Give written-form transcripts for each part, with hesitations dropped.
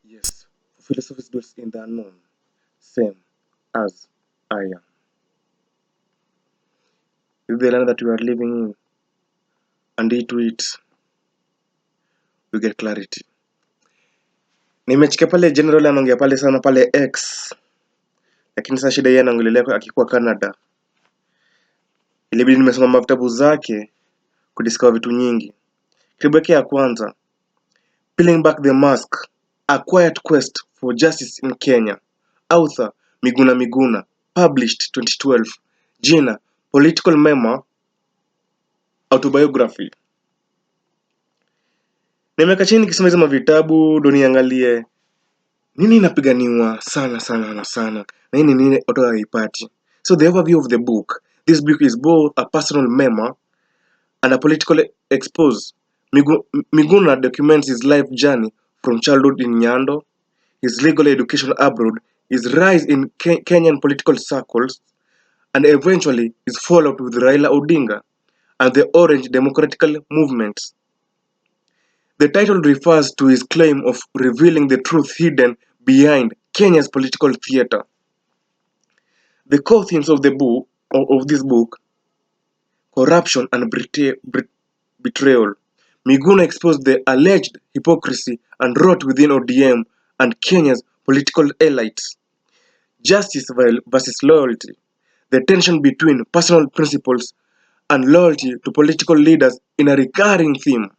Yes, philosophy dwells in the unknown, same as I am. This is the land that we are living in, and into it, we get clarity. Nimechika pale general anaongea pale sana pale X, lakini sasa shida yeye anaongelelea akikuwa Canada. Ilibidi nimesoma vitabu zake kudiscover vitu nyingi. Kitabu yake ya kwanza, Peeling Back the Mask, A Quiet Quest for Justice in Kenya. Author Miguna Miguna, published 2012. Jina Political Memoir, Autobiography. Nimeka chini nikisoma hizo mavitabu ndo niangalie nini inapiganiwa sana na nini watu hawaipati. So the overview of the book. This book is both a personal memoir and a political expose. Miguna documents his life journey from childhood in Nyando, his legal education abroad, his rise in Kenyan political circles, and eventually his fallout with Raila Odinga and the Orange Democratic Movement. The title refers to his claim of revealing the truth hidden behind Kenya's political theater. The core themes of this book, corruption and betrayal. Miguna exposed the alleged hypocrisy and rot within ODM and Kenya's political elites. Justice versus loyalty. The tension between personal principles and loyalty to political leaders in a recurring theme.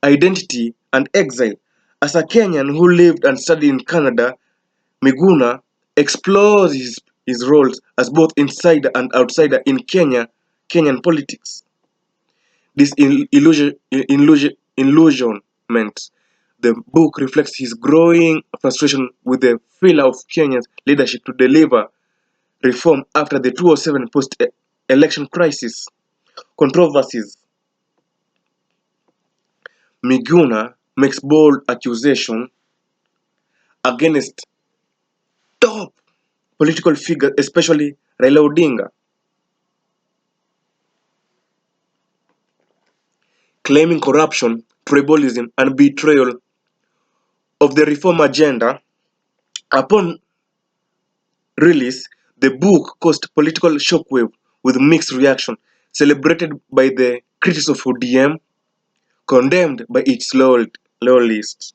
Identity and exile. As a Kenyan who lived and studied in Canada, Miguna explores his roles as both insider and outsider in Kenyan politics. This illusionment. The book reflects his growing frustration with the failure of Kenya's leadership to deliver reform after the 2007 post-election crisis. Controversies. Miguna makes bold accusation against top political figures, especially Raila Odinga, claiming corruption, tribalism, and betrayal of the reform agenda. Upon release, the book caused political shockwave with mixed reaction, celebrated by the critics of ODM, condemned by its loyalists.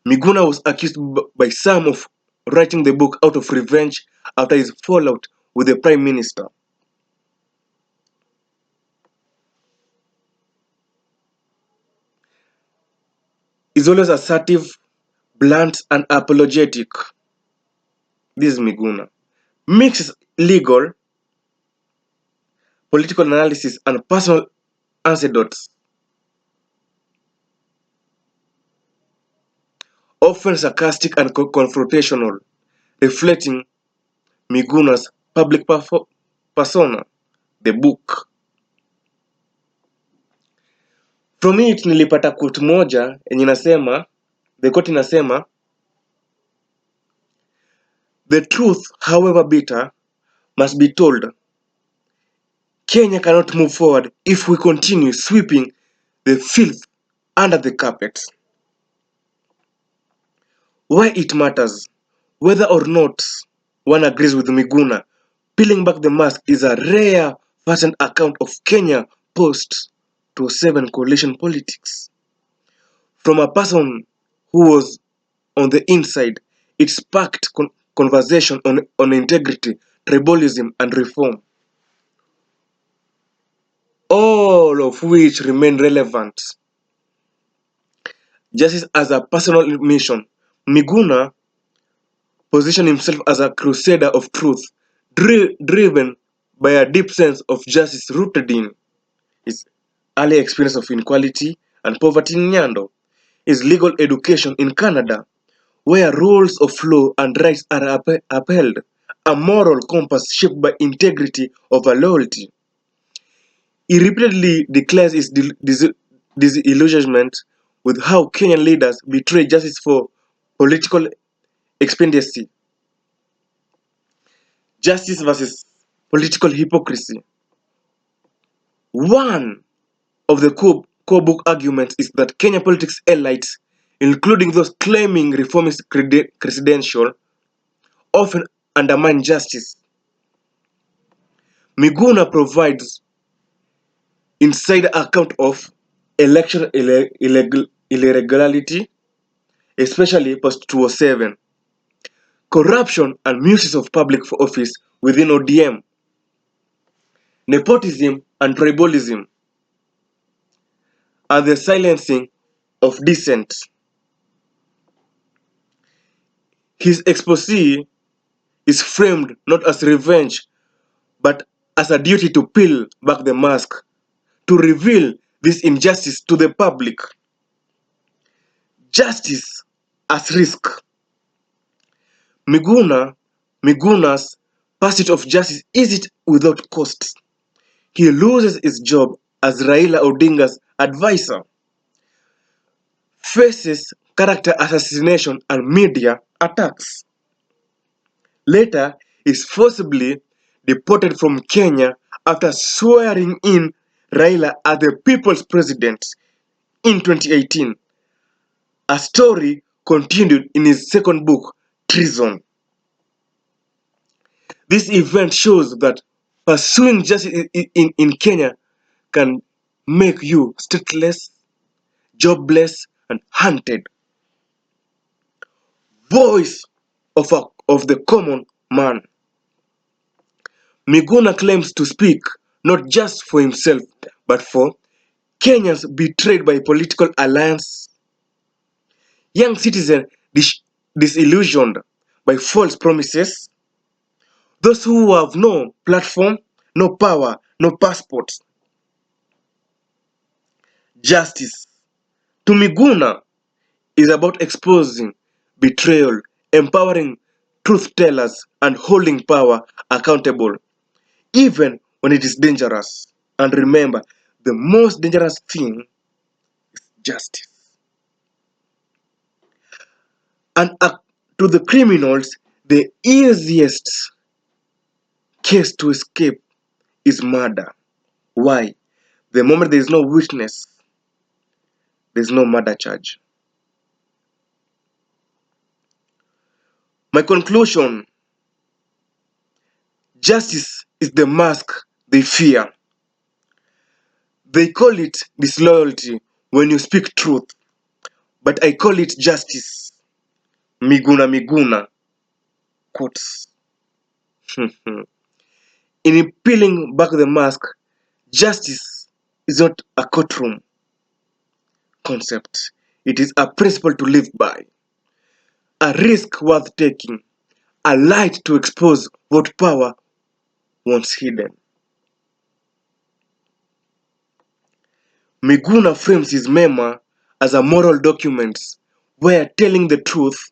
Miguna was accused by some of writing the book out of revenge after his fallout with the Prime Minister. He's always assertive, blunt, and apologetic. This is Miguna. Mixes legal, political analysis, and personal anecdotes. Often sarcastic and confrontational, reflecting Miguna's public persona, the book. From it nilipata quote moja yenye inasema, the quote inasema, the truth, however bitter, must be told. Kenya cannot move forward if we continue sweeping the filth under the carpet. Why it matters, whether or not one agrees with Miguna, peeling back the mask is a rare first-hand account of Kenya post-2007 coalition politics. From a person who was on the inside, it sparked conversation on integrity, tribalism, and reform, all of which remain relevant. Justice as a personal mission. Miguna positioned himself as a crusader of truth, driven by a deep sense of justice rooted in his early experience of inequality and poverty in Nyando, his legal education in Canada, where rules of law and rights are upheld, a moral compass shaped by integrity over loyalty. He repeatedly declares his disillusionment with how Kenyan leaders betray justice for political expediency. Justice versus political hypocrisy. One of the core book arguments is that Kenya politics elites including those claiming reformist credential, often undermine justice. Miguna provides inside account of election irregularity, especially post 2007, corruption and misuse of public office within ODM, nepotism and tribalism, and the silencing of dissent. His expose is framed not as revenge, but as a duty to peel back the mask, to reveal this injustice to the public. Justice as risk. Miguna's pursuit of justice isn't without cost. He loses his job as Raila Odinga's advisor, faces character assassination and media attacks. Later, is forcibly deported from Kenya after swearing in Raila as the people's president in 2018. A story continued in his second book, Treason. This event shows that pursuing justice in Kenya can make you stateless, jobless, and hunted. Voice of the common man. Miguna claims to speak not just for himself, but for Kenyans betrayed by political alliance, young citizens disillusioned by false promises, those who have no platform, no power, no passports. Justice to Miguna is about exposing betrayal, empowering truth tellers, and holding power accountable, even when it is dangerous. And remember, the most dangerous thing is justice. And to the criminals, the easiest case to escape is murder. Why? The moment there is no witness, there is no murder charge. My conclusion: justice is the mask they fear. They call it disloyalty when you speak truth, but I call it justice. Miguna Miguna quotes. In peeling back the mask, justice is not a courtroom concept. It is a principle to live by, a risk worth taking, a light to expose what power once hidden. Miguna frames his memoir as a moral document where telling the truth,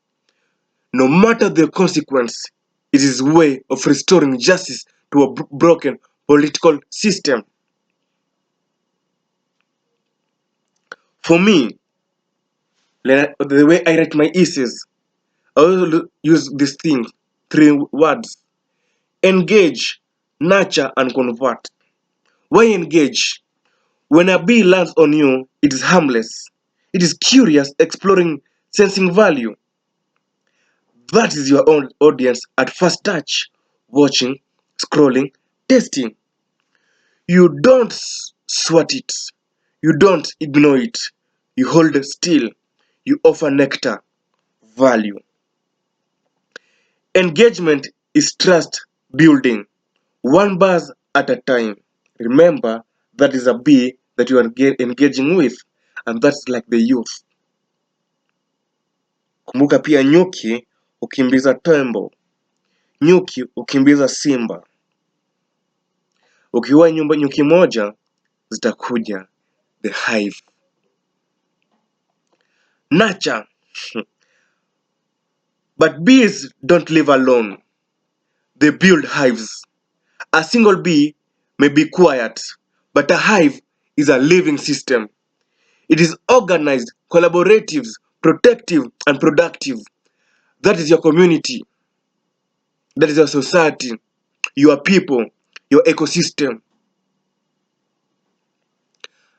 no matter the consequence, is his way of restoring justice to a broken political system. For me, the way I write my essays, I always use these things, three words: engage, nurture, and convert. Why engage? When a bee lands on you, it is harmless. It is curious, exploring, sensing value. That is your own audience at first touch, watching, scrolling, testing. You don't swat it. You don't ignore it. You hold still. You offer nectar, value. Engagement is trust building, one buzz at a time. Remember, that is a bee that you are engaging with, and that's like the youth. Kumbuka pia nyuki ukimbiza tembo, nyuki ukimbiza simba. Ukiua nyuki moja, zitakuja, the hive. Nurture. But bees don't live alone. They build hives. A single bee may be quiet, but a hive is a living system. It is organized, collaborative, protective, and productive. That is your community. That is your society, your people, your ecosystem.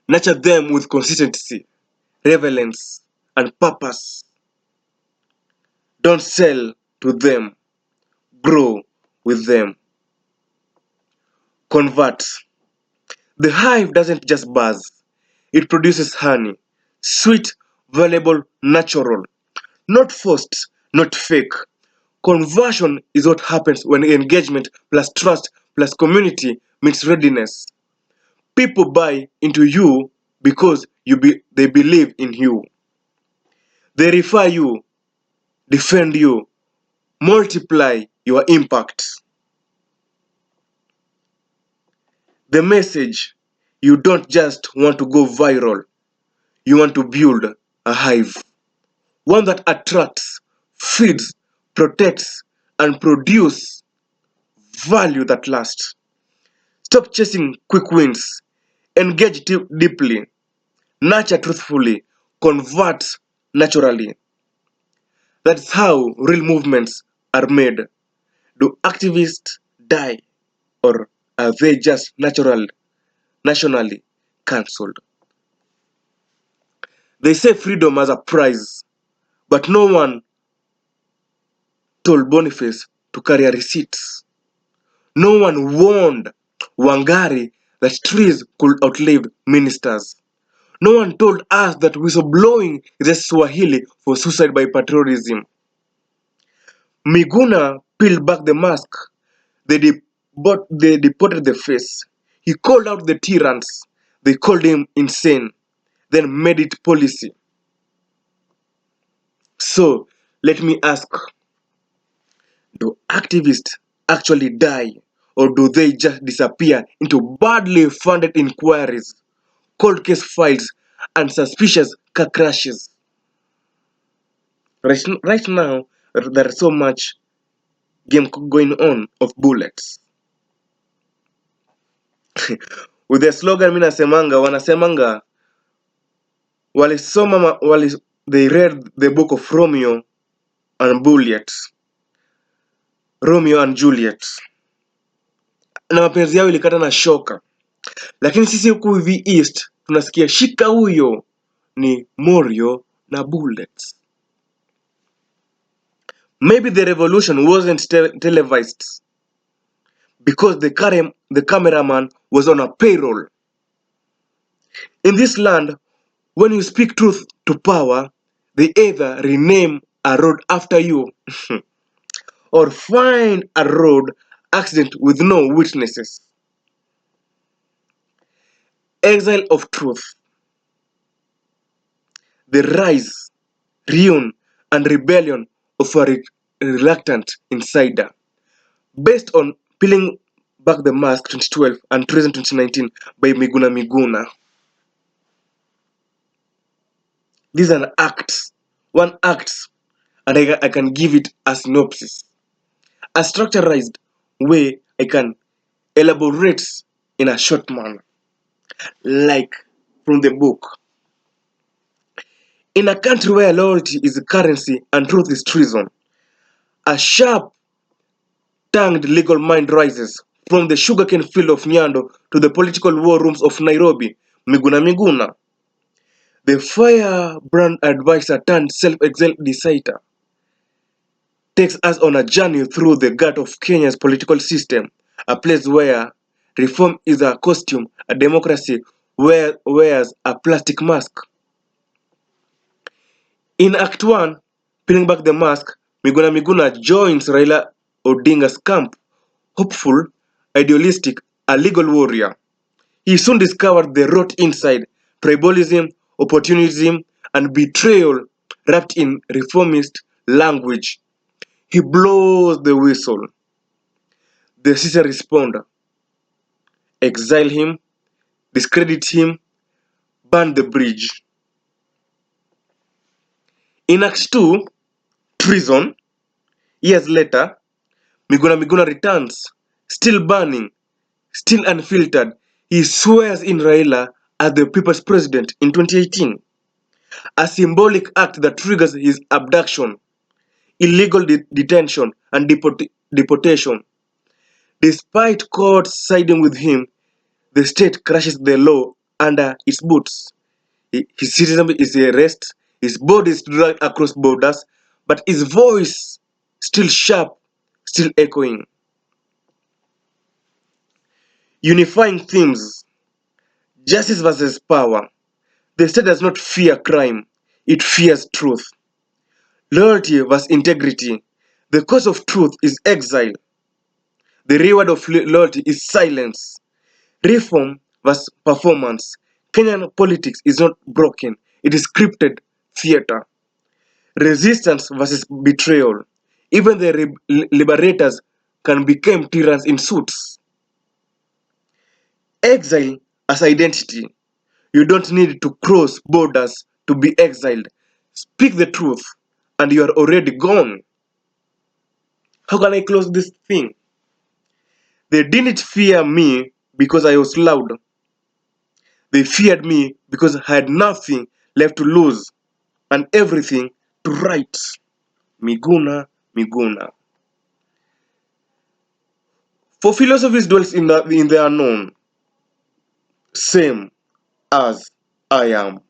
Nurture them with consistency, relevance, and purpose. Don't sell to them, grow with them. Convert. The hive doesn't just buzz, it produces honey. Sweet, valuable, natural. Not forced, not fake. Conversion is what happens when engagement plus trust plus community meets readiness. People buy into you because they believe in you. They refer you, defend you, multiply your impact. The message: you don't just want to go viral, you want to build a hive. One that attracts, feeds, protects, and produces value that lasts. Stop chasing quick wins. Engage deeply. Nurture truthfully. Convert naturally. That's how real movements are made. Do activists die, or are they just nationally cancelled? They say freedom as a prize, but no one told Boniface to carry receipts. No one warned Wangari that trees could outlive ministers. No one told us that whistleblowing is a Swahili for suicide by patriotism. Miguna peeled back the mask. They deported the face. He called out the tyrants. They called him insane, then made it policy. So, let me ask, do activists actually die, or do they just disappear into badly funded inquiries, cold case files, and suspicious car crashes? Right now, there is so much game going on of bullets. With the slogan wanasemanga, they read the book of Romeo and Juliet. Na mapenzi yao ilikata na shoka. Lakini sisi huku hivi East tunasikia shika huyo ni Morio na bullets. Maybe the revolution wasn't televised because the cameraman was on a payroll. In this land, when you speak truth to power, they either rename a road after you or find a road accident with no witnesses. Exile of truth. The rise, ruin, and rebellion of a reluctant insider. Based on Peeling Back the Mask 2012 and Treason 2019 by Miguna Miguna. These are one act, and I can give it a synopsis. A structurized way I can elaborate in a short manner, like from the book. In a country where loyalty is currency and truth is treason, a sharp-tongued legal mind rises from the sugarcane field of Nyando to the political war rooms of Nairobi. Miguna Miguna, the Firebrand advisor turned self-exiled decider, takes us on a journey through the gut of Kenya's political system, a place where reform is a costume, a democracy wears a plastic mask. In Act 1, Peeling Back the Mask, Miguna Miguna joins Raila Odinga's camp, hopeful, idealistic, a legal warrior. He soon discovered the rot inside, tribalism, opportunism, and betrayal wrapped in reformist language. He blows the whistle. The Caesar respond, exile him, discredit him, burn the bridge. In Act 2, treason, years later, Miguna Miguna returns, still burning, still unfiltered. He swears in Raila as the people's president in 2018. A symbolic act that triggers his abduction, illegal detention, and deportation. Despite courts siding with him, the state crashes the law under its boots. His citizenship is erased, His body is dragged across borders, but his voice still sharp, still echoing. Unifying themes: justice versus power. The state does not fear crime, it fears truth. Loyalty versus integrity. The cost of truth is exile. The reward of loyalty is silence. Reform versus performance. Kenyan politics is not broken, it is scripted theater. Resistance versus betrayal. Even the liberators can become tyrants in suits. Exile as identity. You don't need to cross borders to be exiled. Speak the truth, and you are already gone. How can I close this thing? They didn't fear me because I was loud. They feared me because I had nothing left to lose and everything to write. Miguna Miguna. For philosophy dwells in the unknown, same as I am.